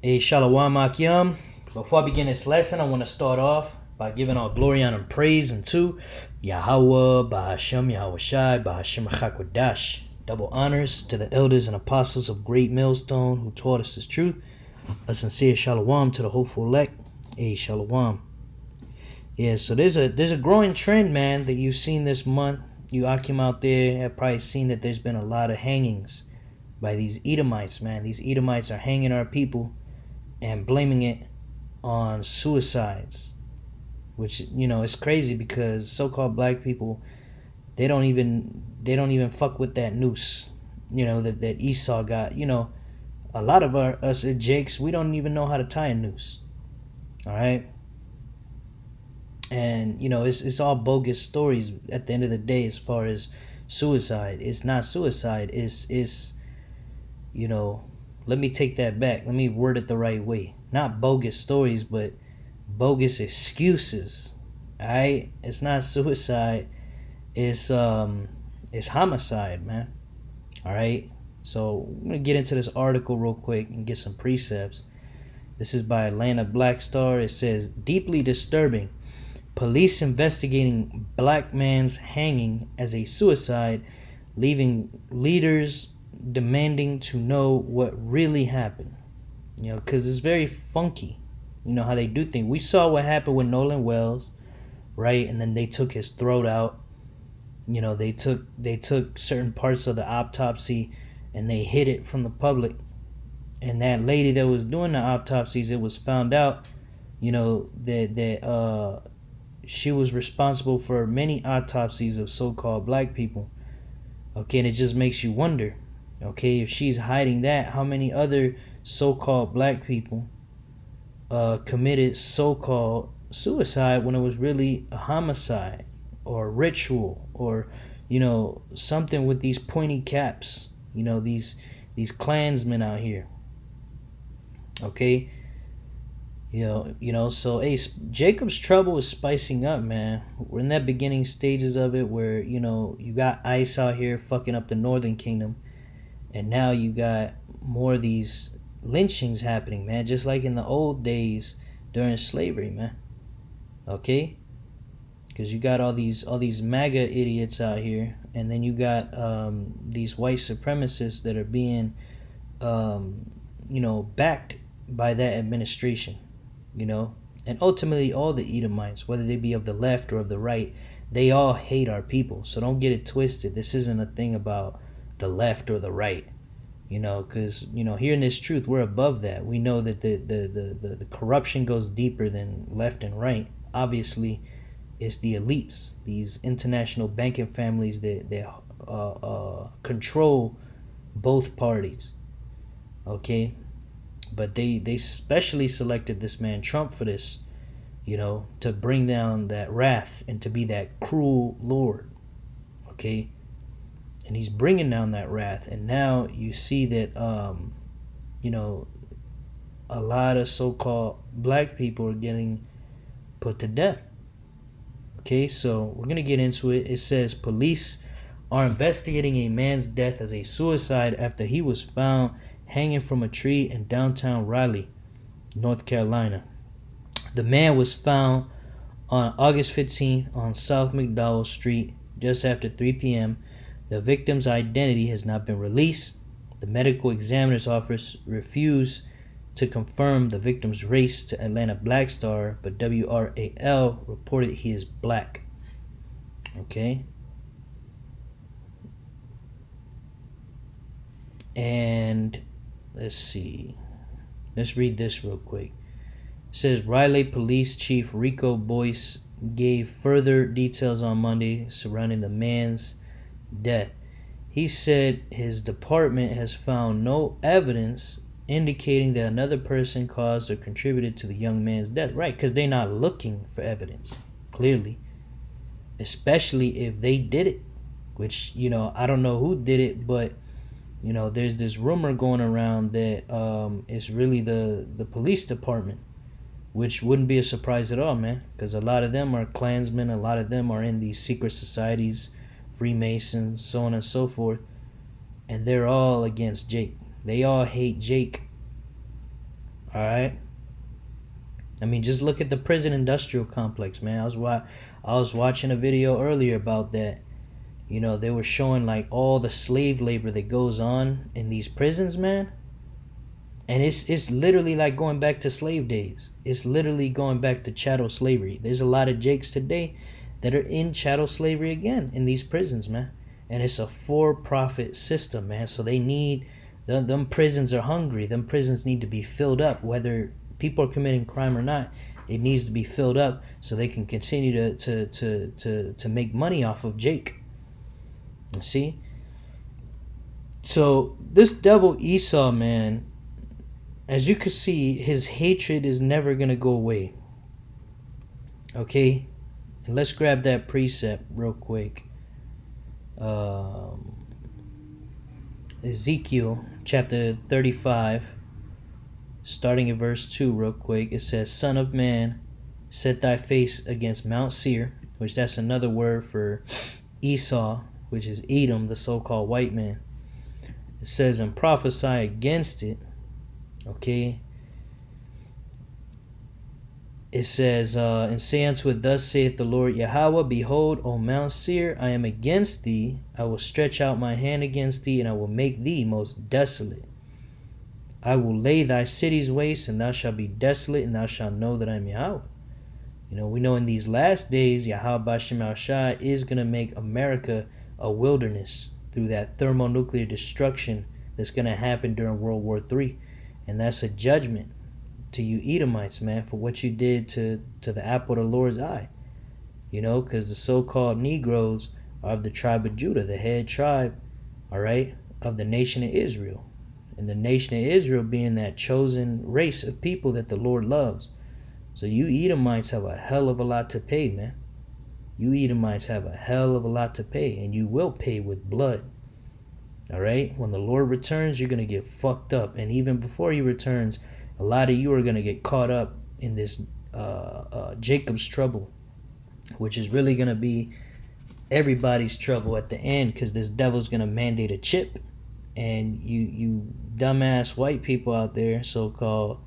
Hey, Shalom Akim. Before I begin this lesson, I want to start off by giving all glory, honor, and praise unto Yahweh, Bahashem, Yahweh Shai, Bahashem Chakwadash. Double honors to the elders and apostles of Great Millstone who taught us this truth. A sincere Shalom to the hopeful elect. Hey, Shalom. Yeah, so there's a growing trend, man, that you've seen this month. You Akim out there have probably seen that there's been a lot of hangings by these Edomites, man. These Edomites are hanging our people and blaming it on suicides, which it's crazy because so-called black people, they don't even fuck with that noose, that Esau got. A lot of us at Jake's, we don't even know how to tie a noose. All right. And it's all bogus stories at the end of the day. As far as suicide, it's not suicide. It's let me take that back. Let me word it the right way. Not bogus stories, but bogus excuses. Alright? It's not suicide. It's homicide, man. Alright? So I'm gonna get into this article real quick and get some precepts. This is by Atlanta Black Star. It says, deeply disturbing. Police investigating black man's hanging as a suicide, leaving leaders demanding to know what really happened. Because it's very funky, how they do things. We saw what happened with Nolan Wells, right? And then they took his throat out. They took certain parts of the autopsy and they hid it from the public. And that lady that was doing the autopsies, it was found out, that she was responsible for many autopsies of so-called black people. Okay, and it just makes you wonder, okay, if she's hiding that, how many other so-called black people committed so-called suicide when it was really a homicide or a ritual or something with these pointy caps, these Klansmen out here. Okay. So hey, Jacob's trouble is spicing up, man. We're in that beginning stages of it where, you got ICE out here fucking up the Northern Kingdom. And now you got more of these lynchings happening, man. Just like in the old days during slavery, man. Okay? Because you got all these MAGA idiots out here. And then you got these white supremacists that are being, backed by that administration. And ultimately all the Edomites, whether they be of the left or of the right, they all hate our people. So don't get it twisted. This isn't a thing about the left or the right, because hearing this truth, we're above that. We know that the corruption goes deeper than left and right. Obviously, it's the elites, these international banking families that control both parties. Okay. But they specially selected this man Trump for this, to bring down that wrath and to be that cruel Lord. Okay? And he's bringing down that wrath. And now you see that, a lot of so-called black people are getting put to death. Okay, so we're going to get into it. It says police are investigating a man's death as a suicide after he was found hanging from a tree in downtown Raleigh, North Carolina. The man was found on August 15th on South McDowell Street just after 3 p.m. The victim's identity has not been released. The medical examiner's office refused to confirm the victim's race to Atlanta Black Star, but WRAL reported he is black. Okay. And let's see. Let's read this real quick. It says Raleigh Police Chief Rico Boyce gave further details on Monday surrounding the man's death. He said his department has found no evidence indicating that another person caused or contributed to the young man's death. Right, because they're not looking for evidence, clearly. Especially if they did it. Which, I don't know who did it, but there's this rumor going around that it's really the police department, which wouldn't be a surprise at all, man, because a lot of them are Klansmen, a lot of them are in these secret societies, Freemasons, so on and so forth, and they're all against Jake. They all hate Jake All right. I mean, just look at the prison industrial complex, man. I was watching a video earlier about that. You know, they were showing like all the slave labor that goes on in these prisons, man. And it's literally like going back to slave days. It's literally going back to chattel slavery. There's a lot of Jakes today that are in chattel slavery again in these prisons, man. And it's a for-profit system, man. So they need them prisons are hungry. Them prisons need to be filled up, whether people are committing crime or not. It needs to be filled up so they can continue to make money off of Jake. See? So this devil Esau, man, as you can see, his hatred is never going to go away. Okay? And let's grab that precept real quick. Ezekiel chapter 35, starting at verse 2 real quick. It says, Son of man, set thy face against Mount Seir, which that's another word for Esau, which is Edom, the so-called white man. It says, and prophesy against it. Okay. It says, and say unto it, thus saith the Lord Yahweh, behold, O Mount Seir, I am against thee. I will stretch out my hand against thee, and I will make thee most desolate. I will lay thy cities waste, and thou shalt be desolate, and thou shalt know that I am Yahweh. You know, we know in these last days, Yahweh B'Shem Shai is going to make America a wilderness through that thermonuclear destruction that's going to happen during World War III. And that's a judgment to you Edomites, man, for what you did to the apple of the Lord's eye. You know, because the so-called Negroes are of the tribe of Judah, the head tribe, all right, of the nation of Israel. And the nation of Israel being that chosen race of people that the Lord loves. So you Edomites have a hell of a lot to pay, man. You Edomites have a hell of a lot to pay, and you will pay with blood. All right? When the Lord returns, you're going to get fucked up. And even before he returns, a lot of you are going to get caught up in this Jacob's trouble, which is really going to be everybody's trouble at the end, because this devil's going to mandate a chip. And you dumbass white people out there, so-called,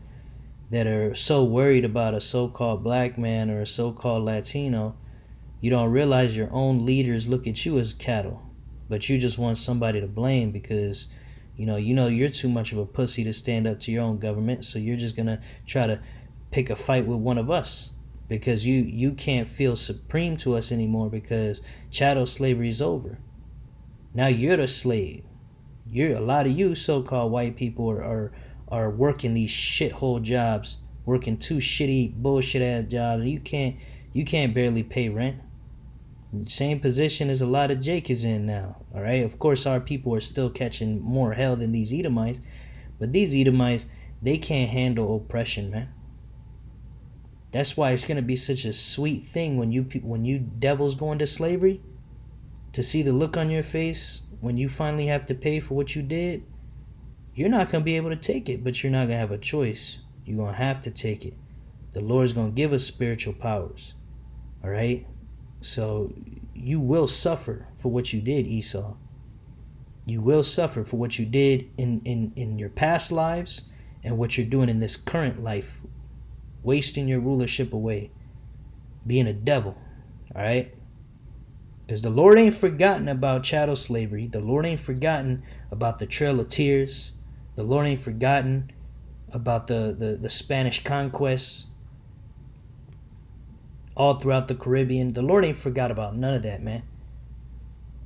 that are so worried about a so-called black man or a so-called Latino, you don't realize your own leaders look at you as cattle, but you just want somebody to blame because you know you're too much of a pussy to stand up to your own government, so you're just gonna try to pick a fight with one of us because you can't feel supreme to us anymore because chattel slavery is over. Now you're the slave. A lot of you so-called white people are working these shithole jobs, working two shitty bullshit ass jobs, and you can't barely pay rent. Same position as a lot of Jake is in now. All right. Of course, our people are still catching more hell than these Edomites, but these Edomites, they can't handle oppression, man. That's why it's gonna be such a sweet thing when you devils go into slavery, to see the look on your face when you finally have to pay for what you did. You're not gonna be able to take it, but you're not gonna have a choice. You're gonna have to take it. The Lord's gonna give us spiritual powers. All right. So you will suffer for what you did, Esau. You will suffer for what you did in your past lives and what you're doing in this current life, wasting your rulership away, being a devil. All right. Because the Lord ain't forgotten about chattel slavery. The Lord ain't forgotten about the Trail of Tears. The Lord ain't forgotten about the Spanish conquests all throughout the Caribbean. The Lord ain't forgot about none of that, man.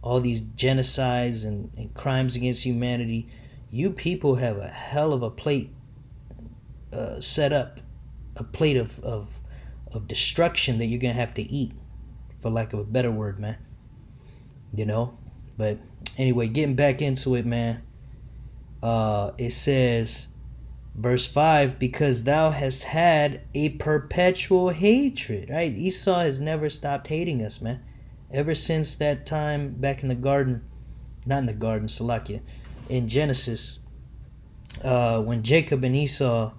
All these genocides and crimes against humanity. You people have a hell of a plate set up. A plate of destruction that you're going to have to eat, for lack of a better word, man. You know? But anyway, getting back into it, man. It says, verse 5, because thou hast had a perpetual hatred, right? Esau has never stopped hating us, man. Ever since that time back in the garden, not in the garden, Salakia, in Genesis, when Jacob and Esau,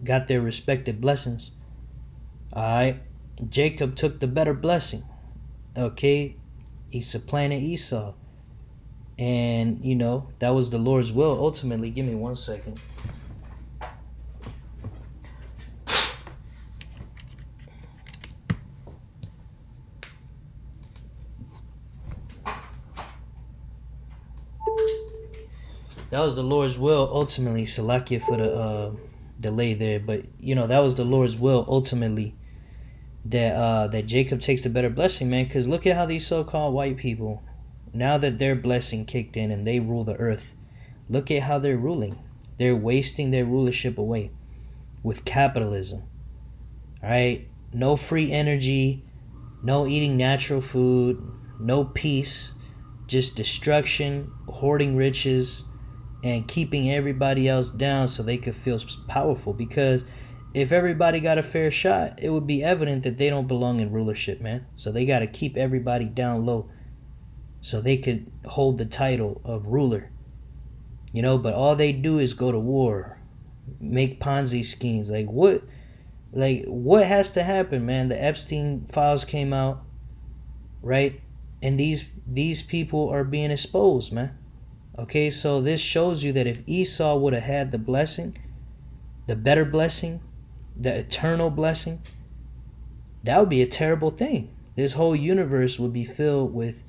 got their respective blessings. All right, Jacob took the better blessing. Okay, he supplanted Esau. And, that was the Lord's will ultimately. Give me 1 second. That was the Lord's will ultimately. Salakia for the delay there, but that was the Lord's will ultimately that Jacob takes the better blessing, man. Because look at how these so-called white people, now that their blessing kicked in and they rule the earth, look at how they're ruling. They're wasting their rulership away with capitalism. All right, no free energy, no eating natural food, no peace, just destruction, hoarding riches, and keeping everybody else down so they could feel powerful. Because if everybody got a fair shot, it would be evident that they don't belong in rulership, man. So they got to keep everybody down low so they could hold the title of ruler. But all they do is go to war, make Ponzi schemes. What has to happen, man? The Epstein files came out, right? And these people are being exposed, man. Okay, so this shows you that if Esau would have had the blessing, the better blessing, the eternal blessing, that would be a terrible thing. This whole universe would be filled with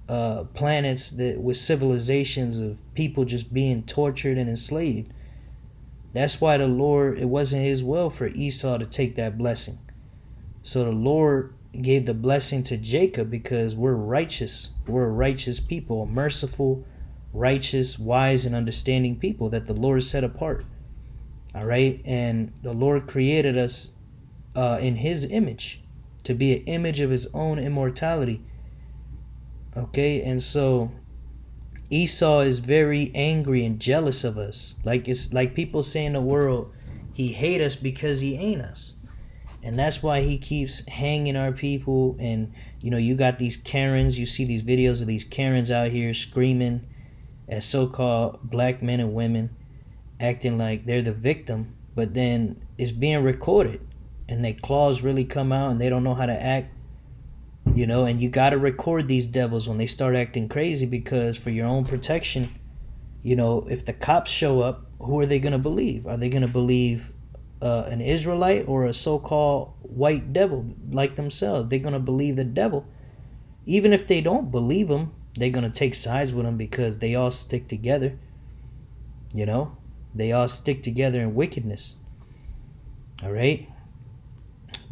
planets with civilizations of people just being tortured and enslaved. That's why the Lord, it wasn't his will for Esau to take that blessing. So the Lord gave the blessing to Jacob because we're righteous. We're a righteous people, a merciful, righteous, wise, and understanding people that the Lord set apart. All right. And the Lord created us in his image to be an image of his own immortality. Okay. And so Esau is very angry and jealous of us. It's like people say in the world, he hate us because he ain't us. And that's why he keeps hanging our people. And you got these Karens, you see these videos of these Karens out here screaming at so-called black men and women, acting like they're the victim, but then it's being recorded and their claws really come out and they don't know how to act. And you got to record these devils when they start acting crazy, because for your own protection, if the cops show up, who are they going to believe? Are they going to believe an Israelite or a so-called white devil like themselves? They're going to believe the devil. Even if they don't believe him, they're going to take sides with him because they all stick together. They all stick together in wickedness. All right.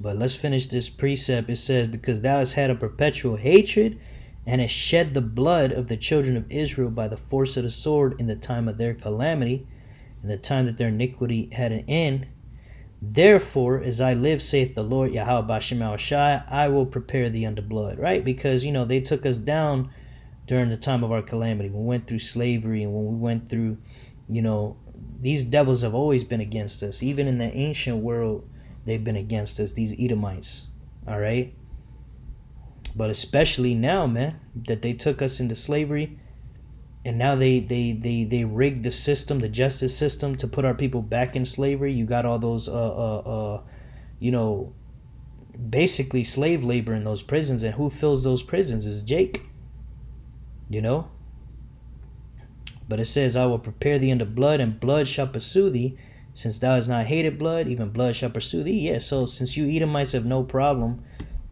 But let's finish this precept. It says, because thou hast had a perpetual hatred and hast shed the blood of the children of Israel by the force of the sword in the time of their calamity, in the time that their iniquity had an end. Therefore, as I live, saith the Lord Yahweh B'Shem Shai, I will prepare thee unto blood. Right? Because, they took us down during the time of our calamity. We went through slavery, and when we went through, these devils have always been against us. Even in the ancient world, they've been against us, these Edomites. All right? But especially now, man, that they took us into slavery, and now they rigged the system, the justice system, to put our people back in slavery. You got all those basically slave labor in those prisons, and who fills those prisons is Jake. But it says, I will prepare thee unto blood, and blood shall pursue thee. Since thou hast not hated blood, even blood shall pursue thee. Yeah, so since you Edomites have no problem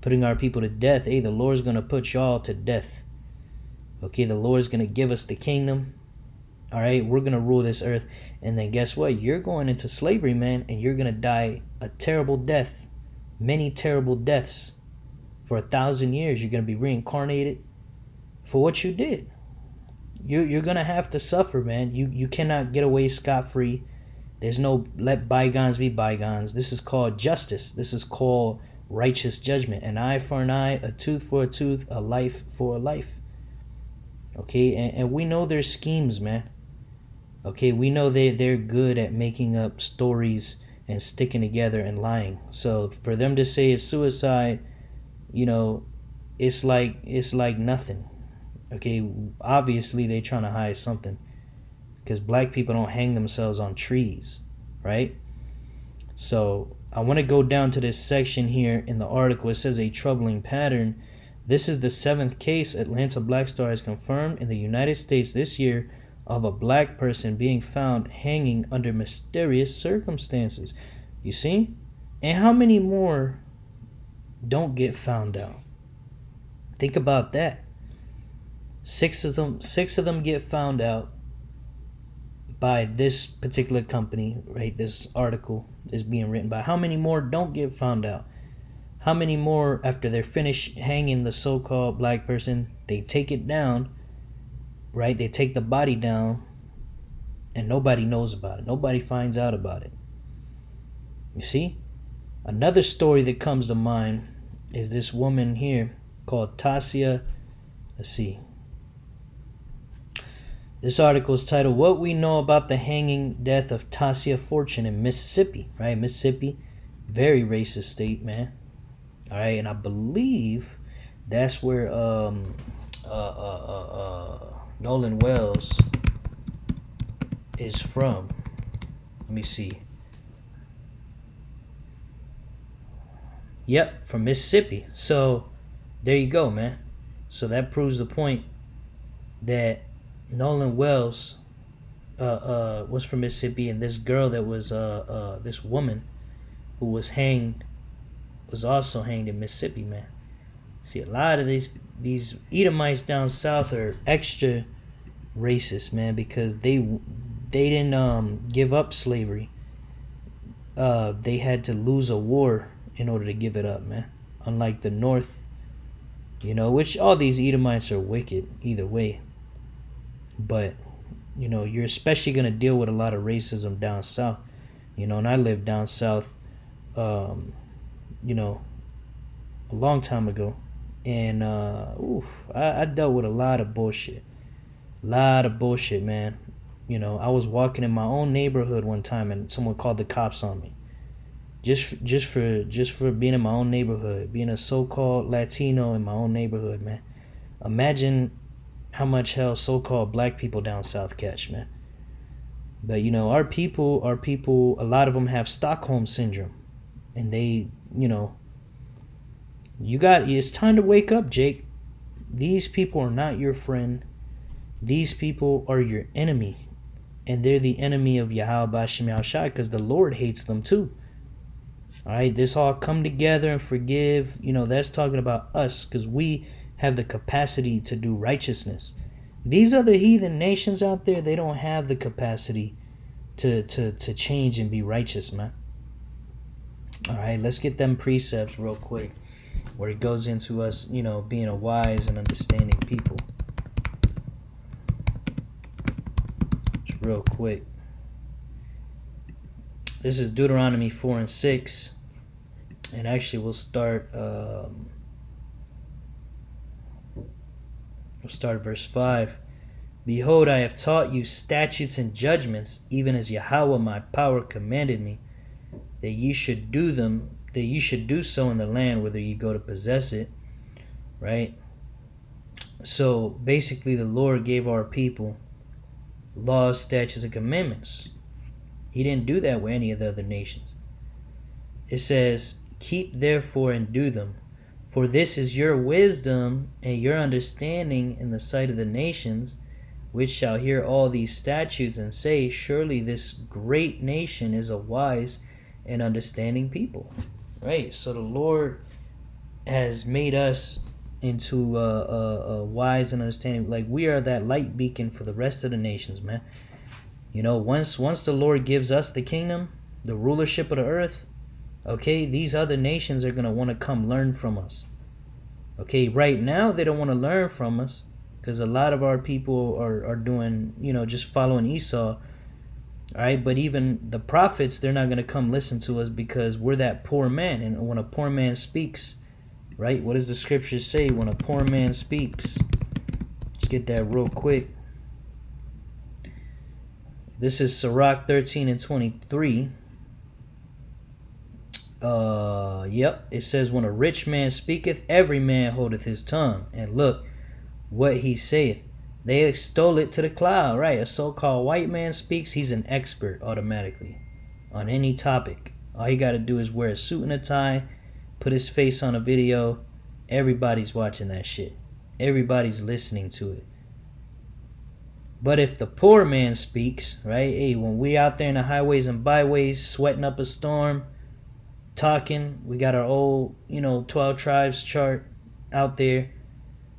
putting our people to death, hey, the Lord's going to put y'all to death. Okay, the Lord's going to give us the kingdom. All right, we're going to rule this earth. And then guess what? You're going into slavery, man, and you're going to die a terrible death. Many terrible deaths. For 1,000 years, you're going to be reincarnated for what you did. You're going to have to suffer, man. You cannot get away scot-free. There's no let bygones be bygones. This is called justice. This is called righteous judgment. An eye for an eye, a tooth for a tooth, a life for a life. Okay, and we know their schemes, man. Okay, we know they're good at making up stories and sticking together and lying. So for them to say it's suicide, it's like nothing. Okay, obviously they're trying to hide something, because black people don't hang themselves on trees, right? So I want to go down to this section here in the article. It says a troubling pattern. This is the 7th case Atlanta Black Star has confirmed in the United States this year of a black person being found hanging under mysterious circumstances. You see? And how many more don't get found out? Think about that. Six of them get found out. by this particular company, right? This article is being written by. How many more don't get found out? How many more, after they're finished hanging the so-called black person, they take it down, right? They take the body down, and nobody knows about it. Nobody finds out about it. You see? Another story that comes to mind is this woman here called Tasia. Let's see. This article is titled, What We Know About the Hanging Death of Tasia Fortune in Mississippi. Right? Mississippi, very racist state, man. All right, and I believe that's where Nolan Wells is from. Let me see. Yep, from Mississippi. So there you go, man. So that proves the point that Nolan Wells was from Mississippi, and this girl that was this woman who was hanged was also hanged in Mississippi, man. See, a lot of these Edomites down south are extra racist, man, because they didn't give up slavery. They had to lose a war in order to give it up, man. Unlike the north, which all these Edomites are wicked either way. But, you're especially going to deal with a lot of racism down south. And I lived down south, a long time ago. And, I dealt with a lot of bullshit. Man. I was walking in my own neighborhood one time and someone called the cops on me. Just for being in my own neighborhood, being a so-called Latino in my own neighborhood, man. Imagine how much hell so-called black people down south catch, man. But our people, a lot of them have Stockholm syndrome, and they, it's time to wake up, Jake. These people are not your friend. These people are your enemy, and they're the enemy of Yahweh B'Shem Yahushai, because the Lord hates them too. All right, this all come together and forgive. That's talking about us, because we have the capacity to do righteousness. These other heathen nations out there, they don't have the capacity to change and be righteous, man. All right, let's get them precepts real quick, where it goes into us, being a wise and understanding people. Just real quick. This is Deuteronomy 4 and 6. And actually, we'll start verse 5. Behold, I have taught you statutes and judgments, even as Yahweh my power commanded me, that ye should do them, that ye should do so in the land whither ye go to possess it. Right? So basically, the Lord gave our people laws, statutes, and commandments. He didn't do that with any of the other nations. It says, keep therefore and do them, for this is your wisdom and your understanding in the sight of the nations, which shall hear all these statutes and say, surely this great nation is a wise and understanding people. Right? So the Lord has made us into a wise and understanding. Like, we are that light beacon for the rest of the nations, man. Once the Lord gives us the kingdom, the rulership of the earth, okay, these other nations are going to want to come learn from us. Okay, right now they don't want to learn from us because a lot of our people are doing, just following Esau. All right, but even the prophets, they're not going to come listen to us because we're that poor man. And when a poor man speaks, right, what does the scriptures say when a poor man speaks? Let's get that real quick. This is Sirach 13 and 23. It says, when a rich man speaketh, every man holdeth his tongue, and look what he saith. They extol it to the cloud, right? A so-called white man speaks, he's an expert automatically on any topic. All he got to do is wear a suit and a tie, put his face on a video. Everybody's watching that shit. Everybody's listening to it. But if the poor man speaks, right? Hey, when we out there in the highways and byways sweating up a storm, talking, we got our old 12 tribes chart out there,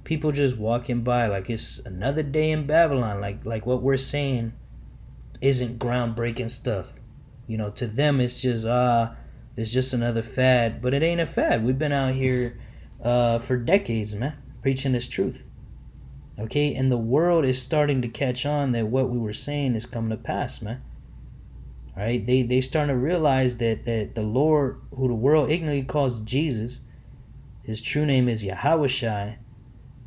people just walking by like it's another day in Babylon, like what we're saying isn't groundbreaking stuff. To them it's just another fad, but it ain't a fad. We've been out here for decades, man, preaching this truth. Okay, and the world is starting to catch on that what we were saying is coming to pass, man. All right, they starting to realize that the Lord, who the world ignorantly calls Jesus, his true name is Yahushua.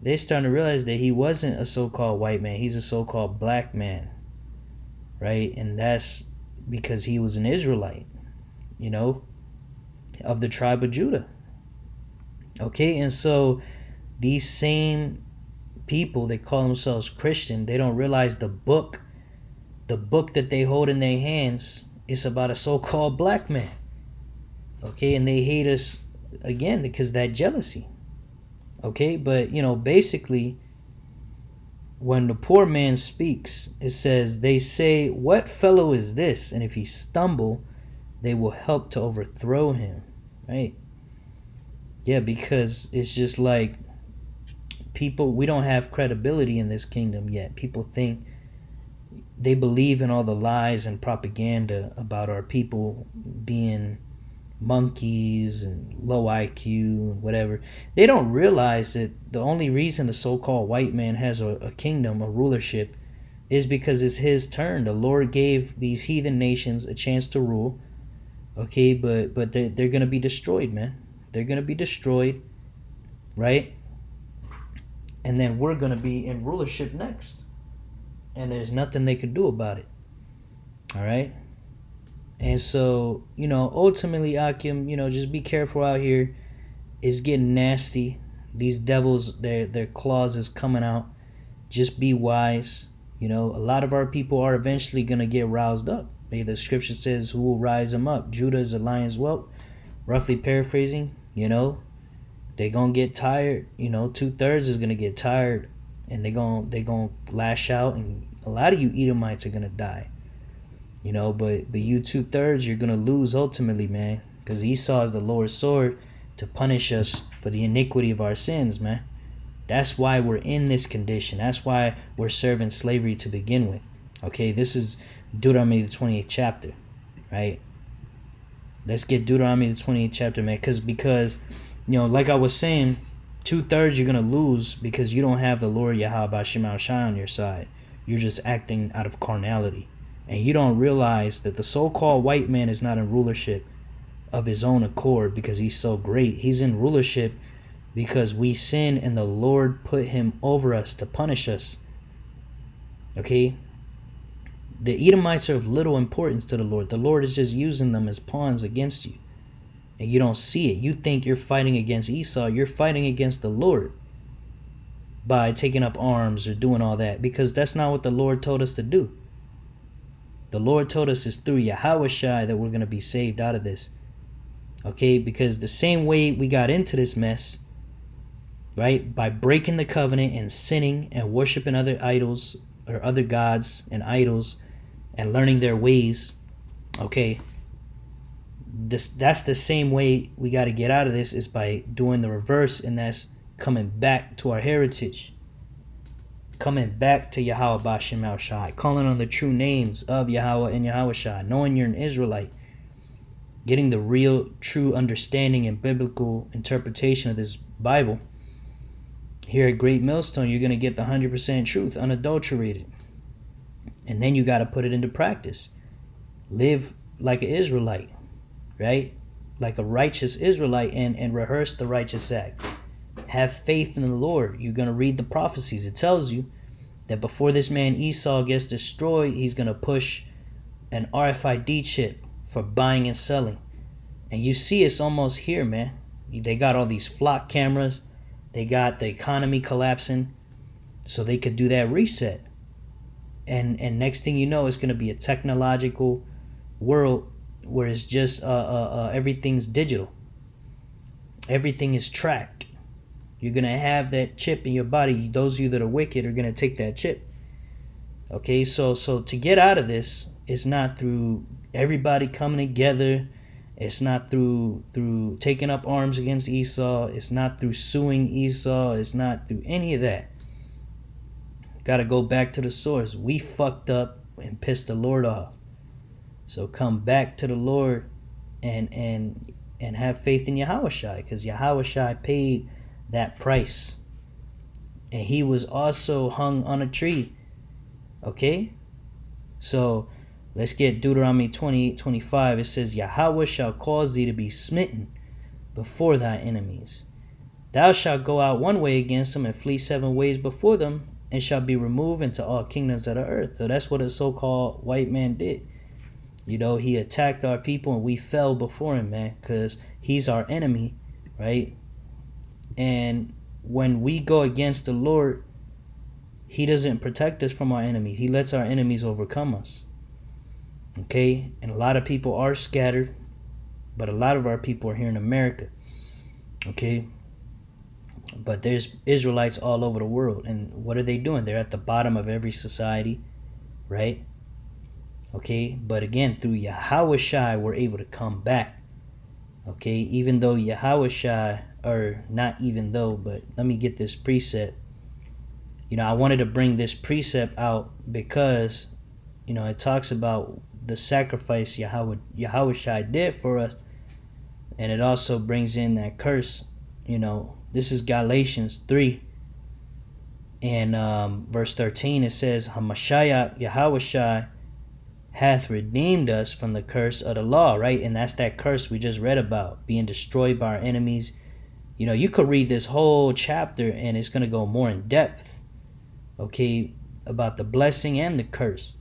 They're starting to realize that he wasn't a so-called white man. He's a so-called black man, right? And that's because he was an Israelite, of the tribe of Judah. Okay, and so these same people that call themselves Christian, they don't realize the book that they hold in their hands is about a so-called black man. Okay, and they hate us again because of that jealousy. Okay, but basically, when the poor man speaks, it says, they say, "What fellow is this? And if he stumble, they will help to overthrow him." Right? Yeah, because it's just like people, we don't have credibility in this kingdom yet. People think, they believe in all the lies and propaganda about our people being monkeys and low IQ and whatever. They don't realize that the only reason the so-called white man has a kingdom, a rulership, is because it's his turn. The Lord gave these heathen nations a chance to rule. Okay, but they're going to be destroyed, man. They're going to be destroyed, right? And then we're going to be in rulership next. And there's nothing they could do about it. All right? And so, ultimately, Akim, just be careful out here. It's getting nasty. These devils, their claws is coming out. Just be wise. A lot of our people are eventually going to get roused up. The scripture says, "Who will rise them up? Judah is a lion's whelp." Roughly paraphrasing, they going to get tired. 2/3 is going to get tired. And they gonna lash out. And a lot of you Edomites are going to die. But you 2/3, you're going to lose ultimately, man. Because Esau is the Lord's sword to punish us for the iniquity of our sins, man. That's why we're in this condition. That's why we're serving slavery to begin with. Okay, this is Deuteronomy the 28th chapter, right? Let's get Deuteronomy the 28th chapter, man. Because like I was saying, 2/3 you're going to lose because you don't have the Lord Yahweh Shema Shai on your side. You're just acting out of carnality. And you don't realize that the so-called white man is not in rulership of his own accord because he's so great. He's in rulership because we sin and the Lord put him over us to punish us. Okay? The Edomites are of little importance to the Lord. The Lord is just using them as pawns against you. And you don't see it. You think you're fighting against Esau. You're fighting against the Lord by taking up arms or doing all that, because that's not what the Lord told us to do. The Lord told us it's through Yahushua that we're going to be saved out of this. Okay, because the same way we got into this mess, right, by breaking the covenant and sinning and worshiping other idols or other gods and idols and learning their ways, okay, that's the same way we got to get out of this, is by doing the reverse, and that's coming back to our heritage, coming back to Yahweh Bashem Al Shai, calling on the true names of Yahweh and Yahushua, knowing you're an Israelite, getting the real true understanding and biblical interpretation of this Bible. Here at Great Millstone, you're going to get the 100% truth, unadulterated. And then you got to put it into practice. Live like an Israelite, right? Like a righteous Israelite, and rehearse the righteous act. Have faith in the Lord. You're going to read the prophecies. It tells you that before this man Esau gets destroyed, he's going to push an RFID chip for buying and selling. And you see it's almost here, man. They got all these flock cameras. They got the economy collapsing so they could do that reset. And next thing you know, it's going to be a technological world where it's just everything's digital. Everything is tracked. You're going to have that chip in your body. Those of you that are wicked are going to take that chip. Okay, so to get out of this, it's not through everybody coming together. It's not through taking up arms against Esau. It's not through suing Esau. It's not through any of that. Got to go back to the source. We fucked up and piss the Lord off. So come back to the Lord and have faith in Yahushua, because Yahushua paid that price. And he was also hung on a tree. Okay? So let's get Deuteronomy 28:25. It says, Yahweh shall cause thee to be smitten before thy enemies. Thou shalt go out one way against them and flee 7 ways before them, and shall be removed into all kingdoms of the earth. So that's what a so-called white man did. You know, he attacked our people and we fell before him, man, because he's our enemy, right? And when we go against the Lord, he doesn't protect us from our enemies. He lets our enemies overcome us. Okay? And a lot of people are scattered, but a lot of our people are here in America. Okay? But there's Israelites all over the world. And what are they doing? They're at the bottom of every society, right? Okay? But again, through Yahushua, we're able to come back. Okay? Even though Yahushua, or not even though, but let me get this precept. You know, I wanted to bring this precept out because, you know, it talks about the sacrifice Yahushua did for us. And it also brings in that curse. You know, this is Galatians 3. And verse 13, it says, Hamashiach Yahushua hath redeemed us from the curse of the law, right? And that's that curse we just read about, being destroyed by our enemies. You know, you could read this whole chapter and it's going to go more in depth, okay, about the blessing and the curse.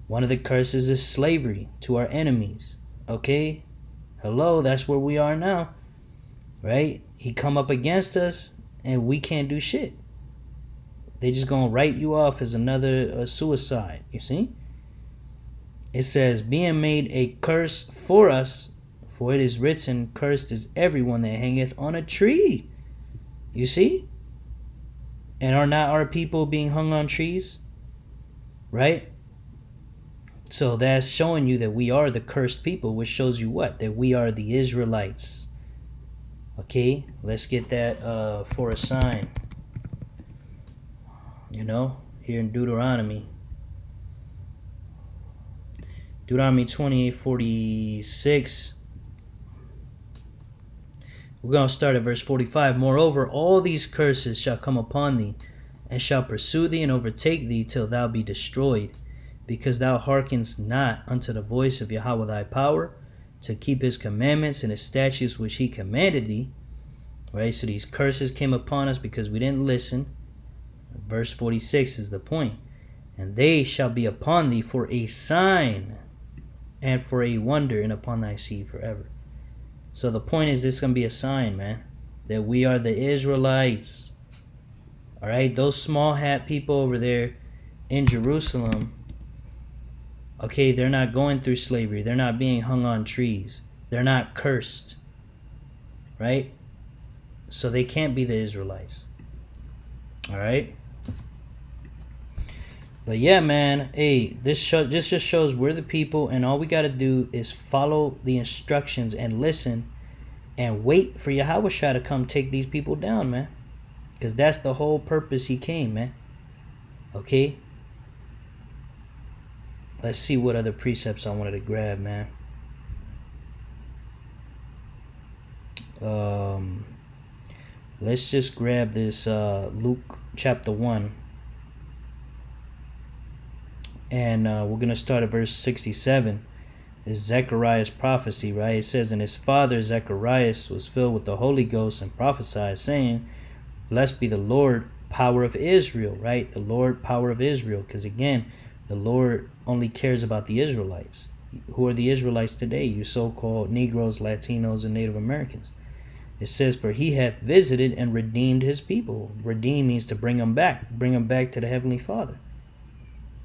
One of the curses is slavery to our enemies, okay? Hello, that's where we are now, right? He come up against us and we can't do shit. They just going to write you off as another suicide, you see? It says, being made a curse for us, for it is written, cursed is everyone that hangeth on a tree. You see? And are not our people being hung on trees? Right? So that's showing you that we are the cursed people, which shows you what? That we are the Israelites. Okay? Let's get that for a sign. You know? Here in Deuteronomy. Deuteronomy 28:46. We're going to start at verse 45. Moreover, all these curses shall come upon thee, and shall pursue thee and overtake thee till thou be destroyed, because thou hearkenest not unto the voice of Yahweh thy power, to keep his commandments and his statutes which he commanded thee. Right? So these curses came upon us because we didn't listen. Verse 46 is the point. And they shall be upon thee for a sign and for a wonder, and upon thy seed forever. So the point is, this is going to be a sign, man, that we are the Israelites. All right, those small hat people over there in Jerusalem, okay, they're not going through slavery. They're not being hung on trees. They're not cursed, right? So they can't be the Israelites. All right. But yeah, man, hey, this just shows we're the people, and all we got to do is follow the instructions and listen and wait for Yahushua to come take these people down, man. Because that's the whole purpose he came, man. Okay? Let's see what other precepts I wanted to grab, man. Let's just grab this Luke chapter 1. And we're going to start at verse 67. It's Zechariah's prophecy, right? It says, and his father Zacharias was filled with the Holy Ghost and prophesied, saying, blessed be the Lord, power of Israel, right? The Lord, power of Israel. Because again, the Lord only cares about the Israelites. Who are the Israelites today? You so-called Negroes, Latinos, and Native Americans. It says, for he hath visited and redeemed his people. Redeem means to bring them back to the Heavenly Father.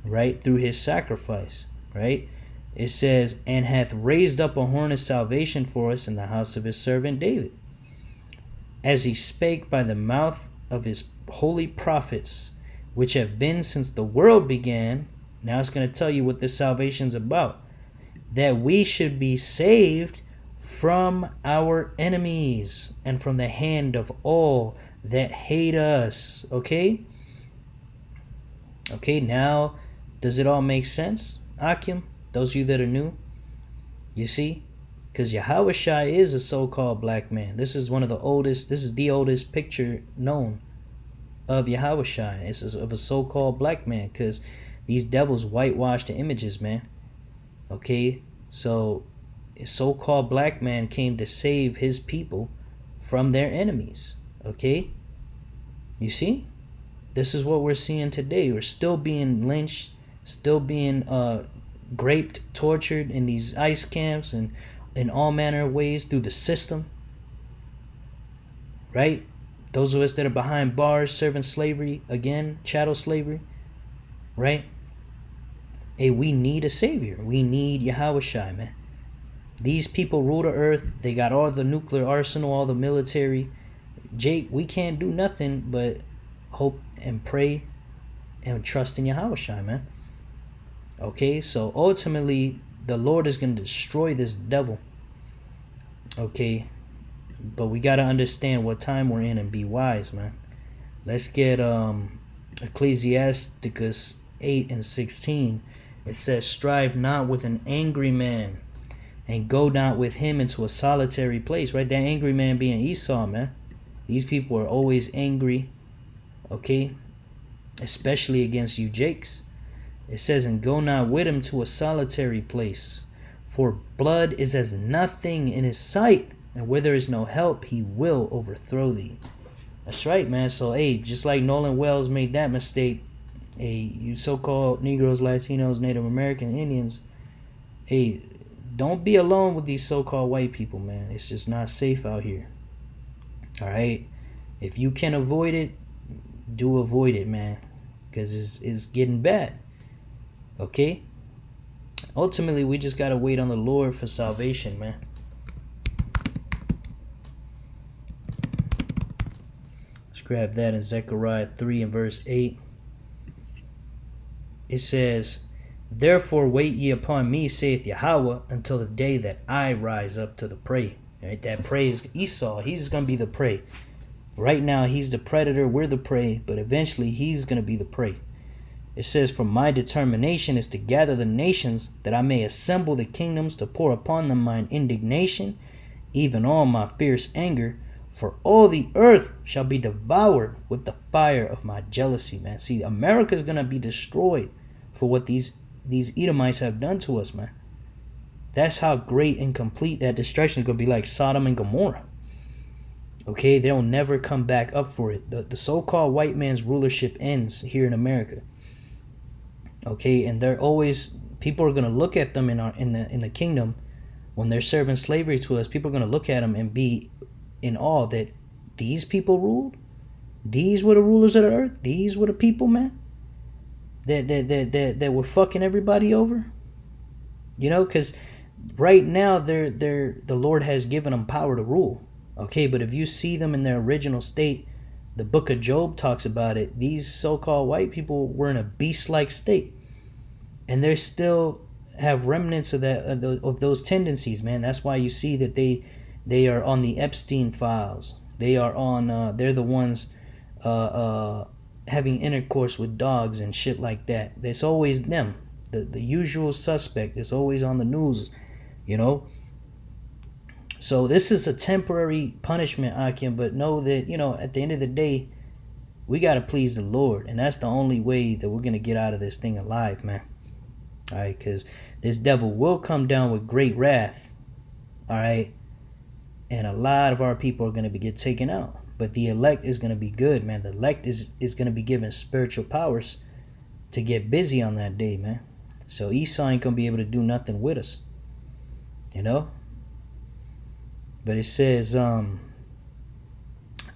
Right, through his sacrifice, right? It says, and hath raised up a horn of salvation for us in the house of his servant David, as he spake by the mouth of his holy prophets, which have been since the world began. Now it's going to tell you what this salvation's about, that we should be saved from our enemies and from the hand of all that hate us. Okay, now Does it all make sense, Akim? Those of you that are new? You see? Because Yahushua is a so-called black man. This is the oldest picture known of Yahushua. It's of a so-called black man, because these devils whitewashed the images, man. Okay? So, a so-called black man came to save his people from their enemies. Okay? You see? This is what we're seeing today. We're still being lynched, still being raped, tortured in these ICE camps and in all manner of ways through the system. Right? Those of us that are behind bars serving slavery, again, chattel slavery. Right? Hey, we need a savior. We need Yahushua, man. These people rule the earth. They got all the nuclear arsenal, all the military. Jake, we can't do nothing but hope and pray and trust in Yahushua, man. Okay, so ultimately the Lord is going to destroy this devil. Okay, but we got to understand what time we're in and be wise, man. Let's get Ecclesiasticus 8:16. It says, strive not with an angry man, and go not with him into a solitary place. Right? That angry man being Esau, man. These people are always angry. Okay, especially against you Jakes. It says, and go not with him to a solitary place, for blood is as nothing in his sight, and where there is no help, he will overthrow thee. That's right, man. So, hey, just like Nolan Wells made that mistake, hey, you so-called Negroes, Latinos, Native American, Indians, hey, don't be alone with these so-called white people, man. It's just not safe out here. All right? If you can avoid it, do avoid it, man, because it's getting bad. Okay? Ultimately, we just got to wait on the Lord for salvation, man. Let's grab that in Zechariah 3 and verse 8. It says, therefore wait ye upon me, saith Yahweh, until the day that I rise up to the prey. Right? That prey is Esau. He's going to be the prey. Right now, he's the predator, we're the prey, but eventually he's going to be the prey. It says, for my determination is to gather the nations, that I may assemble the kingdoms, to pour upon them mine indignation, even all my fierce anger, for all the earth shall be devoured with the fire of my jealousy, man. See, America's going to be destroyed for what these Edomites have done to us, man. That's how great and complete that destruction is going to be, like Sodom and Gomorrah. Okay, they'll never come back up for it. The so-called white man's rulership ends here in America. Okay, and they're always, people are gonna look at them in the kingdom when they're serving slavery to us. People are gonna look at them and be in awe that these people ruled. These were the rulers of the earth. These were the people, man. That were fucking everybody over. You know, because right now the Lord has given them power to rule. Okay, but if you see them in their original state, the book of Job talks about it. These so-called white people were in a beast-like state, and they still have remnants of that of those tendencies, man. That's why you see that they are on the Epstein files. They are on. They're the ones having intercourse with dogs and shit like that. It's always them. The usual suspect is always on the news, you know. So this is a temporary punishment, Akim, but know that, you know, at the end of the day, we got to please the Lord. And that's the only way that we're going to get out of this thing alive, man. All right, because this devil will come down with great wrath. All right. And a lot of our people are going to get taken out. But the elect is going to be good, man. The elect is going to be given spiritual powers to get busy on that day, man. So Esau ain't going to be able to do nothing with us. You know? But it says,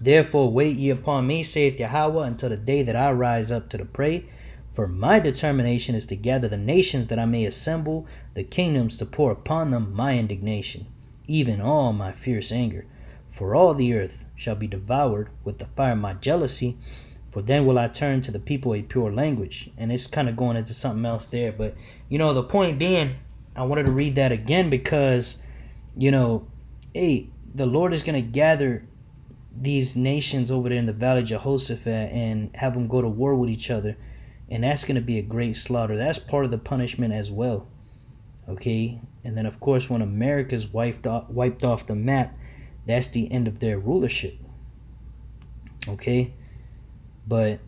therefore wait ye upon me, saith Yahweh, until the day that I rise up to the prey. For my determination is to gather the nations, that I may assemble the kingdoms, to pour upon them my indignation, even all my fierce anger. For all the earth shall be devoured with the fire of my jealousy. For then will I turn to the people a pure language. And it's kind of going into something else there. But, you know, the point being, I wanted to read that again because, you know, hey, the Lord is going to gather these nations over there in the valley of Jehoshaphat and have them go to war with each other. And that's going to be a great slaughter. That's part of the punishment as well. Okay? And then, of course, when America's wiped off the map, that's the end of their rulership. Okay? But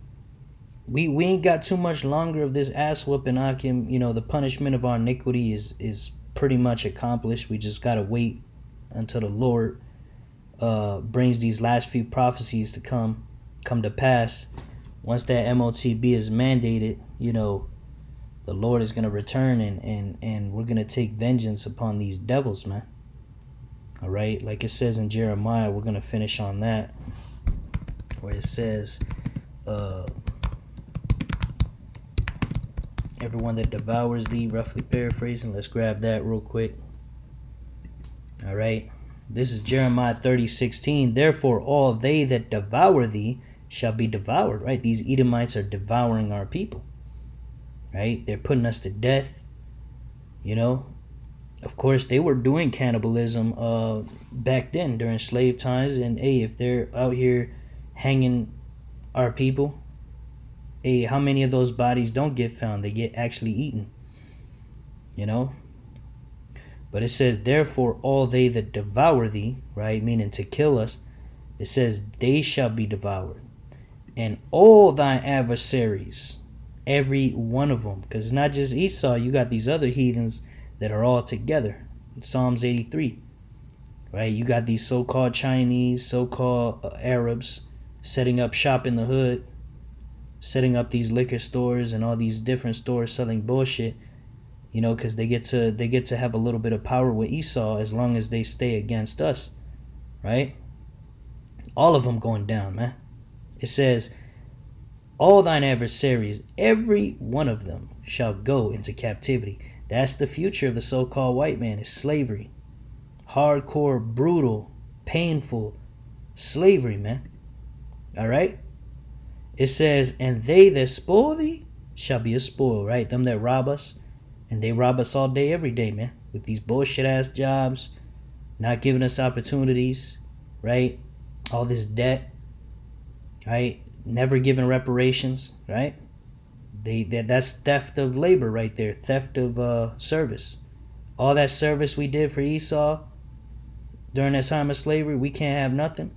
we ain't got too much longer of this ass whooping, Akim. You know, the punishment of our iniquity is pretty much accomplished. We just got to wait until the Lord brings these last few prophecies to come to pass. Once that MOTB is mandated, you know, the Lord is going to return and we're going to take vengeance upon these devils, man. All right? Like it says in Jeremiah, we're going to finish on that, where it says, everyone that devours thee, roughly paraphrasing. Let's grab that real quick. All right? This is Jeremiah 30:16. Therefore, all they that devour thee shall be devoured, right? These Edomites are devouring our people, right? They're putting us to death, you know. Of course, they were doing cannibalism back then during slave times. And, hey, if they're out here hanging our people, hey, how many of those bodies don't get found? They get actually eaten, you know. But it says, therefore, all they that devour thee, right, meaning to kill us, it says, they shall be devoured. And all thy adversaries, every one of them, because it's not just Esau, you got these other heathens that are all together. Psalms 83, right? You got these so-called Chinese, so-called Arabs setting up shop in the hood, setting up these liquor stores and all these different stores selling bullshit, you know, because they get to have a little bit of power with Esau as long as they stay against us, right? All of them going down, man. It says, all thine adversaries, every one of them, shall go into captivity. That's the future of the so-called white man, is slavery. Hardcore, brutal, painful slavery, man. All right? It says, and they that spoil thee shall be a spoil, right? Them that rob us, and they rob us all day, every day, man, with these bullshit-ass jobs, not giving us opportunities, right? All this debt, right? Never giving reparations, right? That's theft of labor right there, theft of service. All that service we did for Esau during that time of slavery, we can't have nothing.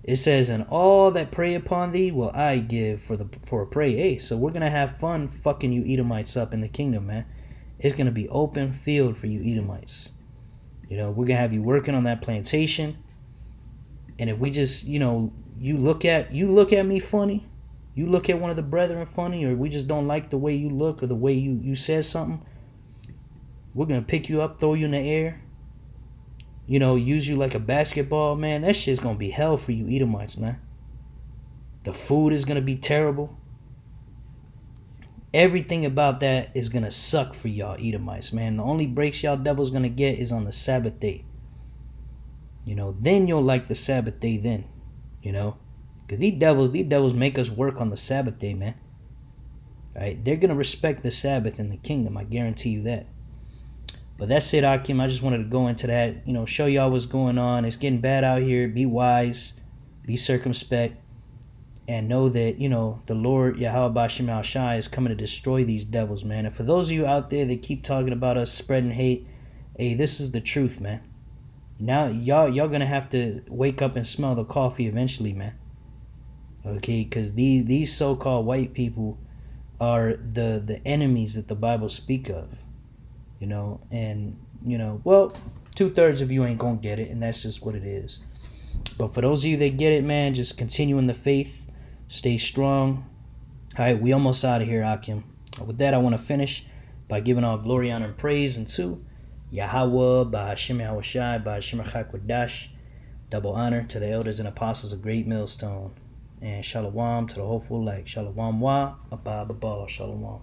It says, and all that prey upon thee will I give for a prey. Hey, so we're gonna have fun fucking you Edomites up in the kingdom, man. It's gonna be open field for you Edomites. You know, we're gonna have you working on that plantation. And if we just, you know, you look at me funny, you look at one of the brethren funny, or we just don't like the way you look or the way you said something, we're gonna pick you up, throw you in the air, you know, use you like a basketball, man. That shit's gonna be hell for you Edomites, man. The food is gonna be terrible. Everything about that is gonna suck for y'all Edomites, man. The only breaks y'all devils gonna get is on the Sabbath day. You know, then you'll like the Sabbath day then, you know. Because these devils make us work on the Sabbath day, man. Right? They're going to respect the Sabbath in the kingdom. I guarantee you that. But that's it, Akim. I just wanted to go into that. You know, show y'all what's going on. It's getting bad out here. Be wise. Be circumspect. And know that, you know, the Lord, Yahweh Bashim Al-Shai, is coming to destroy these devils, man. And for those of you out there that keep talking about us spreading hate, hey, this is the truth, man. Now, y'all going to have to wake up and smell the coffee eventually, man. Okay, because these so-called white people are the enemies that the Bible speak of, you know, and, you know, well, 2/3 of you ain't gonna get it, and that's just what it is. But for those of you that get it, man, just continue in the faith, stay strong. All right, we almost out of here, Akim. With that, I want to finish by giving all glory, honor, and praise unto Yahweh, Ba'Hashem Yahushai, Ba'Hashem Chakwadash. Double honor to the elders and apostles of Great Millstone. And shalom to the hopeful elect. Shalom wa, abba, shalom.